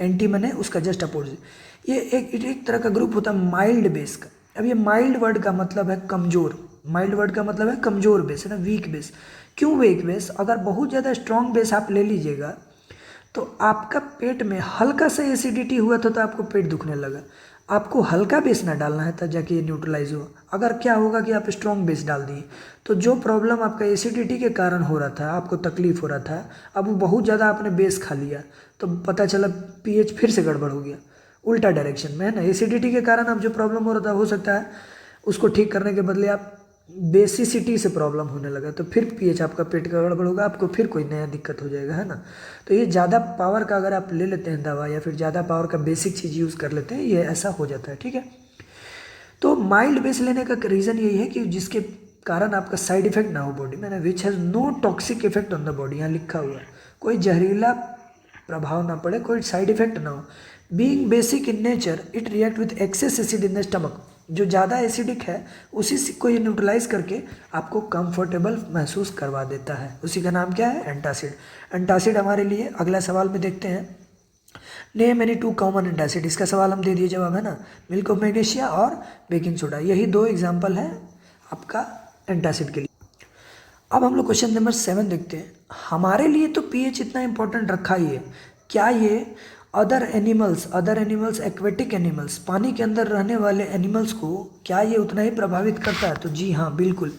एंटी मने उसका जस्ट अपोजिट। ये एक तरह का ग्रुप होता है माइल्ड बेस का। अब ये माइल्ड वर्ड का मतलब है कमज़ोर, माइल्ड वर्ड का मतलब है कमज़ोर बेस, है ना, वीक बेस। क्यों वीक बेस, अगर बहुत ज़्यादा स्ट्रॉन्ग बेस आप ले लीजिएगा तो आपका पेट में हल्का सा एसिडिटी हुआ था तो आपको पेट दुखने लगा। आपको हल्का बेस ना डालना है तब जाके ये न्यूट्रलाइज हो। अगर क्या होगा कि आप स्ट्रॉन्ग बेस डाल दिए तो जो प्रॉब्लम आपका एसिडिटी के कारण हो रहा था, आपको तकलीफ हो रहा था, अब वो बहुत ज़्यादा आपने बेस खा लिया तो पता चला पीएच फिर से गड़बड़ हो गया, उल्टा डायरेक्शन में, है ना। एसिडिटी के कारण अब जो प्रॉब्लम हो रहा था, हो सकता है उसको ठीक करने के बदले आप बेसिसिटी से प्रॉब्लम होने लगा तो फिर पीएच आपका पेट का गड़बड़ होगा, आपको फिर कोई नया दिक्कत हो जाएगा, है ना। तो ये ज़्यादा पावर का अगर आप ले लेते हैं दवा या फिर ज़्यादा पावर का बेसिक चीज़ यूज़ कर लेते हैं, ये ऐसा हो जाता है, ठीक है। तो माइल्ड बेस लेने का रीज़न यही है कि जिसके कारण आपका साइड इफेक्ट ना हो बॉडी में, ना, which has no toxic effect on the body, यहाँ लिखा हुआ है, कोई जहरीला प्रभाव ना पड़े, कोई साइड इफेक्ट ना हो। Being basic in nature it react with excess acid in the stomach, जो ज़्यादा एसिडिक है उसी को ये न्यूट्रलाइज करके आपको कंफर्टेबल महसूस करवा देता है। उसी का नाम क्या है, एंटासिड। एंटासिड हमारे लिए अगला सवाल में देखते हैं, नेम एनी 2 कॉमन एंटासिड। इसका सवाल हम दे दिए जवाब, है ना, मिल्क ऑफ मैग्नीशिया और बेकिंग सोडा, यही 2 एग्जाम्पल हैं आपका एंटासिड के लिए। अब हम लोग क्वेश्चन नंबर 7 देखते हैं। हमारे लिए तो पीएच इतना इंपॉर्टेंट रखा ही है, क्या ये अदर एनिमल्स एक्वेटिक एनिमल्स, पानी के अंदर रहने वाले एनिमल्स को क्या ये उतना ही प्रभावित करता है? तो जी हाँ, बिल्कुल।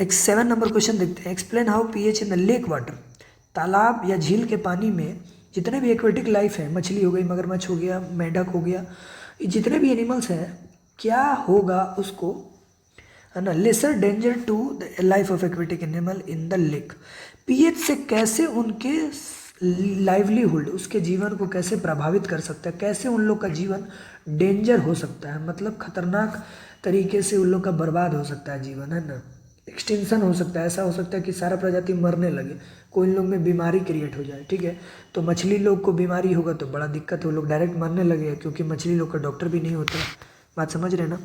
एक 7 नंबर क्वेश्चन देखते हैं, explain how pH in the lake water. तालाब या झील के पानी में जितने भी एक्वेटिक लाइफ है, मछली हो गई, मगरमच्छ हो गया, मेंढक हो गया, जितने भी एनिमल्स हैं, क्या होगा उसको, है ना, lesser danger to the life of aquatic animal in the lake. PH से कैसे उनके लाइवलीहुड, उसके जीवन को कैसे प्रभावित कर सकता है, कैसे उन लोग का जीवन डेंजर हो सकता है, मतलब खतरनाक तरीके से उन लोग का बर्बाद हो सकता है जीवन, है ना, एक्सटेंशन हो सकता है, ऐसा हो सकता है कि सारा प्रजाति मरने लगे, कोई लोग में बीमारी क्रिएट हो जाए, ठीक है। तो मछली लोग को बीमारी होगा तो बड़ा दिक्कत है, वो लोग डायरेक्ट मरने लगे, क्योंकि मछली लोग का डॉक्टर भी नहीं होता, बात समझ रहे ना।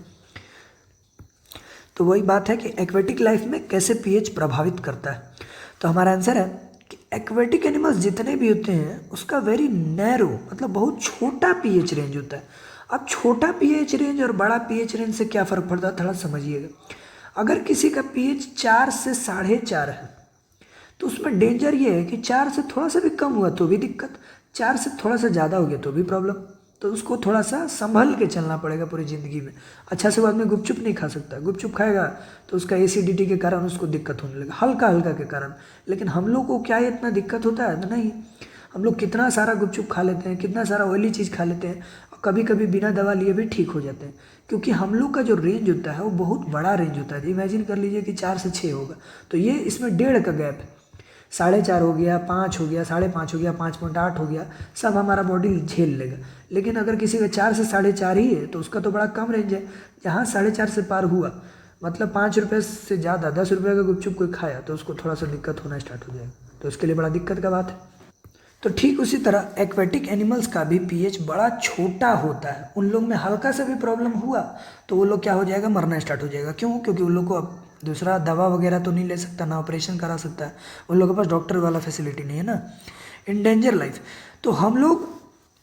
तो वही बात है कि एक्वेटिक लाइफ में कैसे पीएच प्रभावित करता है। तो हमारा आंसर है कि एक्वेटिक एनिमल्स जितने भी होते हैं उसका वेरी नैरो, मतलब बहुत छोटा पीएच रेंज होता है। अब छोटा पीएच रेंज और बड़ा पीएच रेंज से क्या फ़र्क पड़ता है, थोड़ा समझिएगा। अगर किसी का पीएच 4 से 4.5 है तो उसमें डेंजर ये है कि 4 से थोड़ा सा भी कम हुआ तो भी दिक्कत, 4 से थोड़ा सा ज़्यादा हो गया तो भी प्रॉब्लम। तो उसको थोड़ा सा संभल के चलना पड़ेगा पूरी ज़िंदगी में। अच्छा से बाद में गुपचुप नहीं खा सकता, गुपचुप खाएगा तो उसका एसिडिटी के कारण उसको दिक्कत होने लगेगा, हल्का हल्का के कारण। लेकिन हम लोग को क्या इतना दिक्कत होता है? नहीं, हम लोग कितना सारा गुपचुप खा लेते हैं, कितना सारा ऑयली चीज़ खा लेते हैं, और कभी कभी बिना दवा लिए भी ठीक हो जाते हैं, क्योंकि हम लोग का जो रेंज होता है वो बहुत बड़ा रेंज होता है। इमेजिन कर लीजिए कि 4 से 6 होगा, तो ये इसमें 1.5 का गैप है, 4.5 हो गया, 5 हो गया, 5.5 हो गया, 5.8 हो गया, सब हमारा बॉडी झेल लेगा। लेकिन अगर किसी का 4 से 4.5 ही है तो उसका तो बड़ा कम रेंज है। जहाँ 4.5 से पार हुआ, मतलब 5 रुपये से ज़्यादा 10 रुपये का गुपचुप कोई खाया तो उसको थोड़ा सा दिक्कत होना स्टार्ट हो जाएगा, तो उसके लिए बड़ा दिक्कत का बात है। तो ठीक उसी तरह एक्वेटिक एनिमल्स का भी पीएच बड़ा छोटा होता है। उन लोग में हल्का सा भी प्रॉब्लम हुआ तो वो लोग क्या हो जाएगा, मरना स्टार्ट हो जाएगा। क्यों? क्योंकि उन लोग को अब दूसरा दवा वगैरह तो नहीं ले सकता, ना ऑपरेशन करा सकता है, उन लोगों के पास डॉक्टर वाला फैसिलिटी नहीं है ना। इन डेंजर लाइफ, तो हम लोग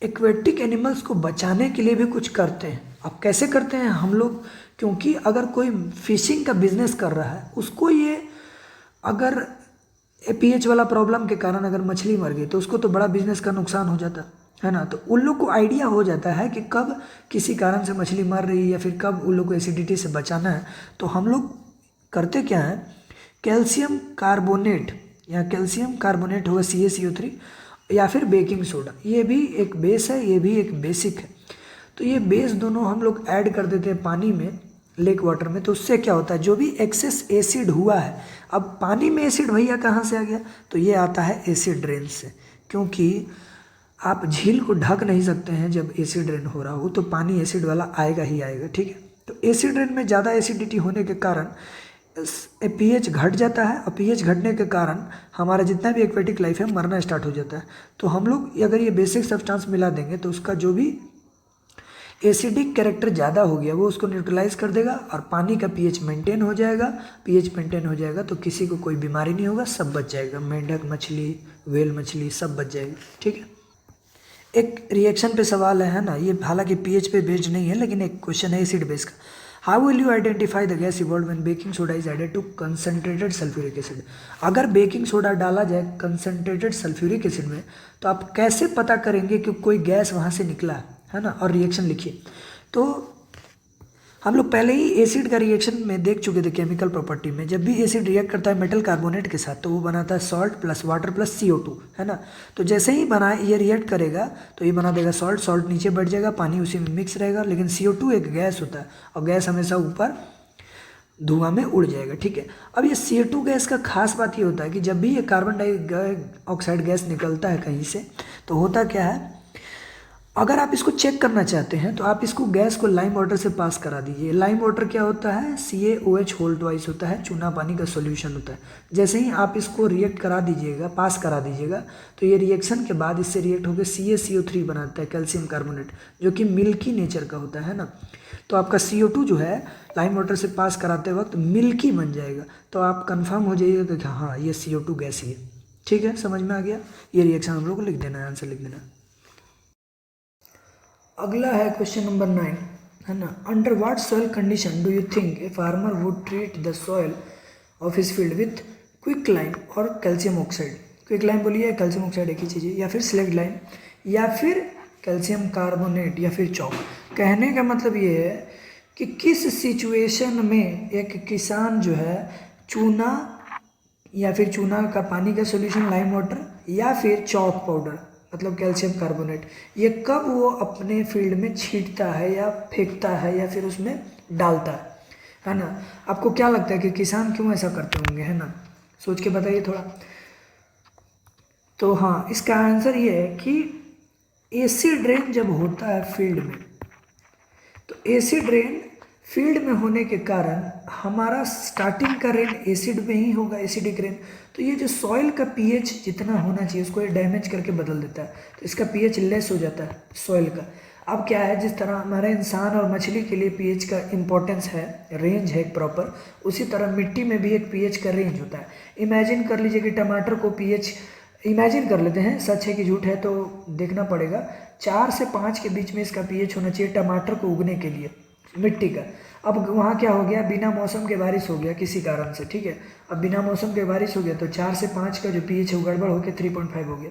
एक्वेटिक एनिमल्स को बचाने के लिए भी कुछ करते हैं। अब कैसे करते हैं हम लोग, क्योंकि अगर कोई फिशिंग का बिजनेस कर रहा है उसको ये अगर पीएच वाला प्रॉब्लम के कारण अगर मछली मर गई तो उसको तो बड़ा बिजनेस का नुकसान हो जाता है ना। तो उन लोग को आइडिया हो जाता है कि कब किसी कारण से मछली मर रही है या फिर कब उन लोग को एसिडिटी से बचाना है। तो हम लोग करते क्या है, कैल्शियम कार्बोनेट या कैल्शियम कार्बोनेट होगा CaCO3 या फिर बेकिंग सोडा, ये भी एक बेस है, ये भी एक बेसिक है। तो ये बेस दोनों हम लोग ऐड कर देते हैं पानी में, लेक वाटर में। तो उससे क्या होता है, जो भी एक्सेस एसिड हुआ है, अब पानी में एसिड भैया कहाँ से आ गया, तो ये आता है एसिड रेन से। क्योंकि आप झील को ढक नहीं सकते हैं जब एसिड रेन हो रहा हो, तो पानी एसिड वाला आएगा ही आएगा, ठीक है। तो एसिड रेन में ज़्यादा एसिडिटी होने के कारण पीएच घट जाता है, और पीएच घटने के कारण हमारा जितना भी एक्वेटिक लाइफ है मरना स्टार्ट हो जाता है। तो हम लोग अगर ये बेसिक सब्सटेंस मिला देंगे तो उसका जो भी एसिडिक कैरेक्टर ज़्यादा हो गया वो उसको न्यूट्रलाइज कर देगा और पानी का पीएच मेंटेन हो जाएगा। पीएच मेंटेन हो जाएगा तो किसी को कोई बीमारी नहीं होगा, सब बच जाएगा, मेंढक मछली, व्हेल मछली सब बच जाएगा, ठीक है। एक रिएक्शन पे सवाल है ना, ये हालांकि पीएच पे बेस्ड नहीं है लेकिन एक क्वेश्चन है एसिड बेस का। How will you identify the gas evolve when baking soda is added to concentrated sulphuric acid. अगर बेकिंग सोडा डाला जाए कंसनट्रेटेड सल्फ्यूरिक एसिड में तो आप कैसे पता करेंगे कि कोई गैस वहाँ से निकला है ना। और रिएक्शन लिखिए। तो हम लोग पहले ही एसिड का रिएक्शन में देख चुके थे केमिकल प्रॉपर्टी में। जब भी एसिड रिएक्ट करता है मेटल कार्बोनेट के साथ तो वो बनाता है salt plus water plus CO2, है ना। तो जैसे ही बना ये रिएक्ट करेगा तो ये बना देगा सॉल्ट, सॉल्ट नीचे बैठ जाएगा, पानी उसी में मिक्स रहेगा। लेकिन CO2 एक गैस होता है और गैस हमेशा ऊपर धुआं में उड़ जाएगा, ठीक है। अब ये CO2 गैस का खास बात ये होता है कि जब भी ये कार्बन डाइऑक्साइड गैस निकलता है कहीं से तो होता क्या है, अगर आप इसको चेक करना चाहते हैं तो आप इसको गैस को लाइम वाटर से पास करा दीजिए। लाइम वाटर क्या होता है, CaOH होल ट्वाइस होता है, चूना पानी का सॉल्यूशन होता है। जैसे ही आप इसको रिएक्ट करा दीजिएगा, पास करा दीजिएगा, तो ये रिएक्शन के बाद इससे रिएक्ट होकर CaCO3 बनाता है, कैल्शियम कार्बोनेट, जो कि मिल्की नेचर का होता है ना। तो आपका CO2 जो है लाइम वाटर से पास कराते वक्त मिल्की बन जाएगा। तो आप कंफर्म हो जाइएगा कि हाँ ये CO2 गैस ही है, ठीक है। समझ में आ गया। ये रिएक्शन हम लोग को लिख देना है, आंसर लिख देना है। अगला है क्वेश्चन नंबर 9, है ना। Under what soil condition do you think a farmer would treat the soil of his field with quick lime और कैल्शियम ऑक्साइड। क्विक लाइम बोलिए, कैल्शियम ऑक्साइड एक ही चीज़ है, या फिर स्लेक्ट लाइम, या फिर कैल्शियम कार्बोनेट, या फिर चौक। कहने का मतलब ये है कि किस सिचुएशन में एक किसान जो है चूना या फिर चूना का पानी का सोल्यूशन लाइम वाटर या फिर चौक पाउडर मतलब कैल्शियम कार्बोनेट, ये कब वो अपने फील्ड में छींटता है या फेंकता है या फिर उसमें डालता है ना। आपको क्या लगता है कि किसान क्यों ऐसा करते होंगे, है ना, सोच के बताइए थोड़ा। तो हाँ, इसका आंसर ये है कि एसिड रेन जब होता है फील्ड में, तो एसिड रेन फील्ड में होने के कारण हमारा स्टार्टिंग का रेन एसिड में ही होगा, एसिडिक रेन। तो ये जो सॉइल का पीएच जितना होना चाहिए उसको ये डैमेज करके बदल देता है, तो इसका पीएच लेस हो जाता है सॉइल का। अब क्या है, जिस तरह हमारे इंसान और मछली के लिए पीएच का इंपॉर्टेंस है, रेंज है एक प्रॉपर, उसी तरह मिट्टी में भी एक पीएच का रेंज होता है। इमेजिन कर लीजिए कि टमाटर को पीएच, इमेजिन कर लेते हैं, सच है कि झूठ है तो देखना पड़ेगा, 4 से 5 के बीच में इसका पीएच होना चाहिए टमाटर को उगने के लिए मिट्टी का। अब वहाँ क्या हो गया, बिना मौसम के बारिश हो गया किसी कारण से, ठीक है। अब बिना मौसम के बारिश हो गया तो 4 से 5 का जो पीएच है वो गड़बड़ होकर 3.5 हो गया।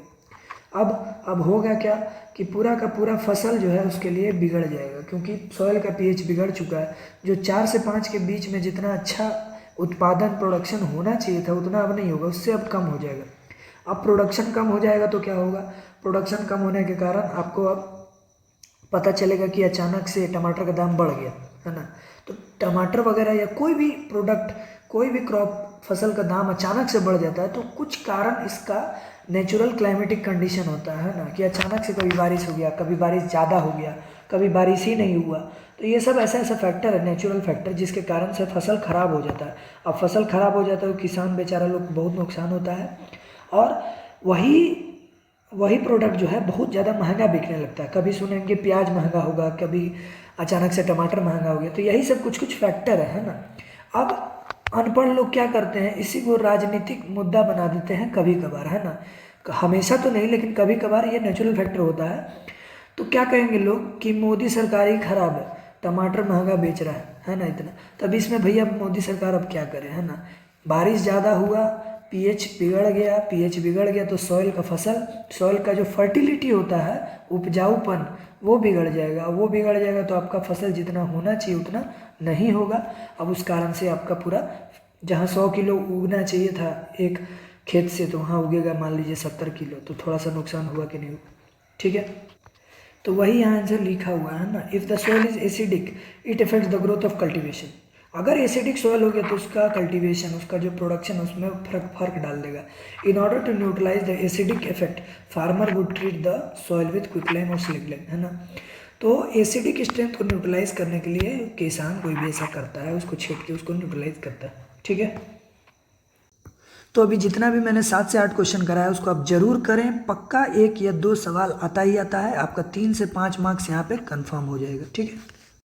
अब होगा क्या कि पूरा का पूरा फसल जो है उसके लिए बिगड़ जाएगा, क्योंकि सॉइल का पीएच बिगड़ चुका है। जो 4 से 5 के बीच में जितना अच्छा उत्पादन प्रोडक्शन होना चाहिए था उतना अब नहीं होगा, उससे अब कम हो जाएगा। अब प्रोडक्शन कम हो जाएगा तो क्या होगा, प्रोडक्शन कम होने के कारण आपको अब पता चलेगा कि अचानक से टमाटर का दाम बढ़ गया, है ना। तो टमाटर वगैरह या कोई भी प्रोडक्ट, कोई भी क्रॉप फसल का दाम अचानक से बढ़ जाता है तो कुछ कारण इसका नेचुरल क्लाइमेटिक कंडीशन होता है ना, कि अचानक से कभी बारिश हो गया, कभी बारिश ज़्यादा हो गया, कभी बारिश ही नहीं हुआ। तो ये सब ऐसा ऐसा फैक्टर है, नेचुरल फैक्टर, जिसके कारण से फसल ख़राब हो जाता है। अब फसल ख़राब हो जाता है तो किसान बेचारा लोग बहुत नुकसान होता है, और वही प्रोडक्ट जो है बहुत ज़्यादा महंगा बिकने लगता है। कभी सुनेंगे प्याज महंगा होगा, कभी अचानक से टमाटर महंगा हो गया। तो यही सब कुछ कुछ फैक्टर है ना। अब अनपढ़ लोग क्या करते हैं, इसी को राजनीतिक मुद्दा बना देते हैं कभी कभार, है ना, हमेशा तो नहीं लेकिन कभी कभार ये नेचुरल फैक्टर होता है। तो क्या कहेंगे लोग कि मोदी सरकार ही खराब है, टमाटर महंगा बेच रहा है ना इतना, तब इसमें भैया मोदी सरकार अब क्या करे, है ना। बारिश ज़्यादा हुआ, पीएच बिगड़ गया तो सॉइल का जो फर्टिलिटी होता है, उपजाऊपन, वो बिगड़ जाएगा तो आपका फसल जितना होना चाहिए उतना नहीं होगा। अब उस कारण से आपका पूरा जहाँ 100 किलो उगना चाहिए था एक खेत से, तो वहाँ उगेगा मान लीजिए 70 किलो, तो थोड़ा सा नुकसान हुआ कि नहीं हुआ, ठीक है। तो वही यहाँ आंसर लिखा हुआ है ना, if the soil is acidic it affects the growth of cultivation. अगर एसिडिक सॉइल हो गया तो उसका कल्टीवेशन, उसका जो प्रोडक्शन उसमें फर्क डाल देगा। In order to neutralise the acidic effect farmer would treat the soil with quicklime और स्लिगलाइम, है ना। तो एसिडिक स्ट्रेंथ को न्यूट्रलाइज करने के लिए किसान कोई भी ऐसा करता है, उसको छींट के उसको न्यूट्रलाइज करता है, ठीक है। तो अभी जितना भी मैंने 7 से 8 क्वेश्चन कराया उसको आप जरूर करें, पक्का 1 या 2 सवाल आता ही आता है, आपका 3 से 5 मार्क्स यहाँ पे कंफर्म हो जाएगा, ठीक है।